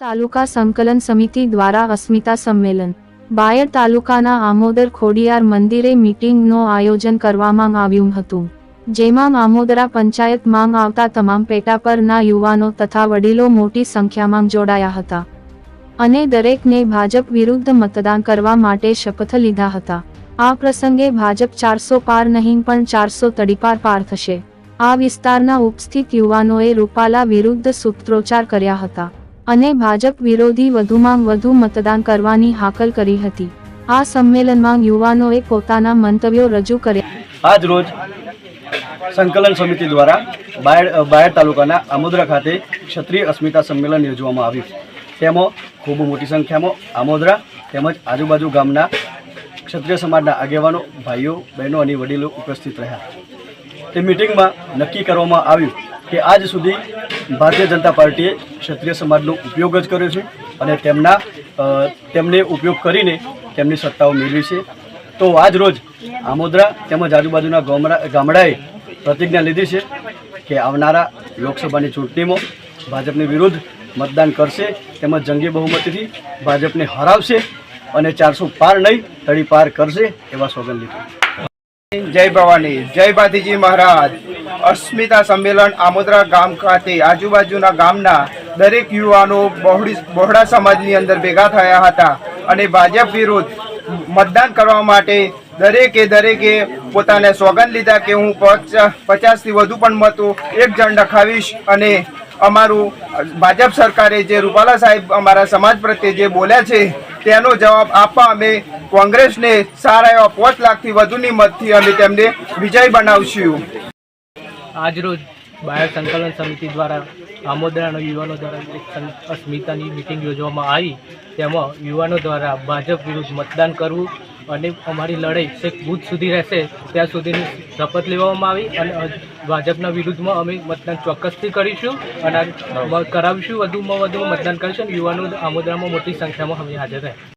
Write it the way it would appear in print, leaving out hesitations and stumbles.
તાલુકા સંકલન સમિતિ દ્વારા અસ્મિતા સંમેલન બાયડ તાલુકાના આમોદર ખોડિયાર મંદિરે મીટિંગનું આયોજન કરવામાં આવ્યું હતું, જેમાં આમોદરા પંચાયતમાં આવતા તમામ પેટા પરના યુવાનો તથા વડીલો મોટી સંખ્યામાં જોડાયા હતા અને દરેકને ભાજપ વિરુદ્ધ મતદાન કરવા માટે શપથ લીધા હતા। આ પ્રસંગે ભાજપ 400 પાર નહીં પણ 400 તડીપાર પાર થશે। આ વિસ્તારના ઉપસ્થિત યુવાનોએ રૂપાલા વિરુદ્ધ સૂત્રોચ્ચાર કર્યા હતા અને ભાજપ વિરોધી વધુમાં વધુ મતદાન કરવાની હાકલ કરી હતી। આ સંમેલનમાં યુવાનોએ પોતાના મંતવ્યો રજૂ કર્યા। આજ રોજ સંકલન સમિતિ દ્વારા બાયડ તાલુકાના આમોદરા ખાતે ક્ષત્રિય અસ્મિતા સંમેલન યોજવામાં આવ્યું। તેમાં ખૂબ મોટી સંખ્યામાં આમોદરા તેમજ આજુબાજુ ગામના ક્ષત્રિય સમાજના આગેવાનો, ભાઈઓ, બહેનો અને વડીલો ઉપસ્થિત રહ્યા। તે મિટિંગમાં નક્કી કરવામાં આવ્યું કે આજ સુધી ભારતીય જનતા પાર્ટીએ ક્ષત્રિય સમાજનો ઉપયોગ જ કર્યો છે અને તેમને ઉપયોગ કરીને તેમની સત્તાઓ મેળવી છે। તો આજ રોજ આમોદરા તેમજ આજુબાજુના ગામડાએ પ્રતિજ્ઞા લીધી છે કે આવનારા લોકસભાની ચૂંટણીમાં ભાજપની વિરુદ્ધ મતદાન કરશે તેમજ જંગી બહુમતીથી ભાજપને હરાવશે અને 400 પાર નહીં તડી પાર કરશે એવા સોગંદ લીધું। જય ભવાની, જય ભાતીજી મહારાજ। અસ્મિતા સંમેલન આમોદરા ગામ ખાતે આજુબાજુના ગામના દરેક યુવાનો બહોળા સમાજની અંદર ભેગા થયા હતા અને ભાજપ વિરુદ્ધ મતદાન કરવા માટે દરેકે પોતાને સોગંદ લીધા કે હું 50થી વધુ પણ મતો એક જણ નખાવીશ અને અમારું ભાજપ સરકારે જે રૂપાલા સાહેબ અમારા સમાજ પ્રત્યે જે બોલ્યા છે તેનો જવાબ આપવા અમે કોંગ્રેસને સારા એવા 5 લાખથી વધુની મતથી અમે તેમને વિજય બનાવશું। આજરોજ બાયડ સંકલન સમિતિ દ્વારા આમોદરાના યુવાનો દ્વારા એક અસ્મિતાની મિટિંગ યોજવામાં આવી। તેમાં યુવાનો દ્વારા ભાજપ વિરુદ્ધ મતદાન કરવું અને અમારી લડાઈ છેક બૂથ સુધી રહેશે ત્યાં સુધીની શપથ લેવામાં આવી અને ભાજપના વિરુદ્ધમાં અમે મતદાન ચોક્કસથી કરીશું અને કરાવીશું, વધુમાં વધુ મતદાન કરીશું। યુવાનો આમોદરામાં મોટી સંખ્યામાં અમે હાજર રહ્યા।